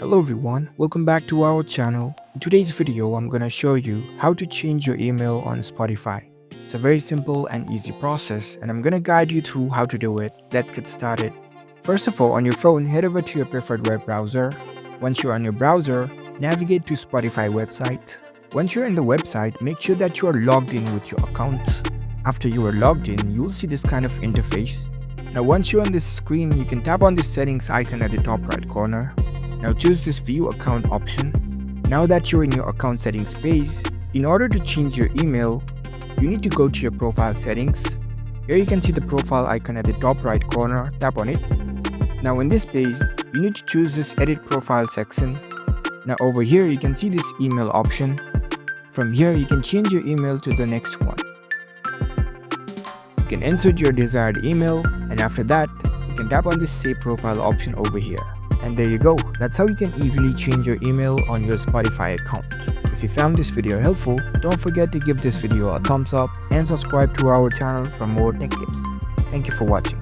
Hello everyone, welcome back to our channel. In today's video, I'm gonna show you how to change your email on Spotify. It's a very simple and easy process and I'm gonna guide you through how to do it. Let's get started. First of all, on your phone, head over to your preferred web browser. Once you're on your browser, navigate to Spotify website. Once you're in the website, make sure that you are logged in with your account. After you are logged in, you'll see this kind of interface. Now once you're on this screen, you can tap on the settings icon at the top right corner. Now choose this view account option. Now that you're in your account settings page, in order to change your email, you need to go to your profile settings. Here you can see the profile icon at the top right corner, tap on it. Now in this page, you need to choose this edit profile section. Now over here you can see this email option. From here you can change your email to the next one. You can insert your desired email and after that, you can tap on this save profile option over here. And there you go, that's how you can easily change your email on your Spotify account. If you found this video helpful, don't forget to give this video a thumbs up and subscribe to our channel for more tech tips. Thank you for watching.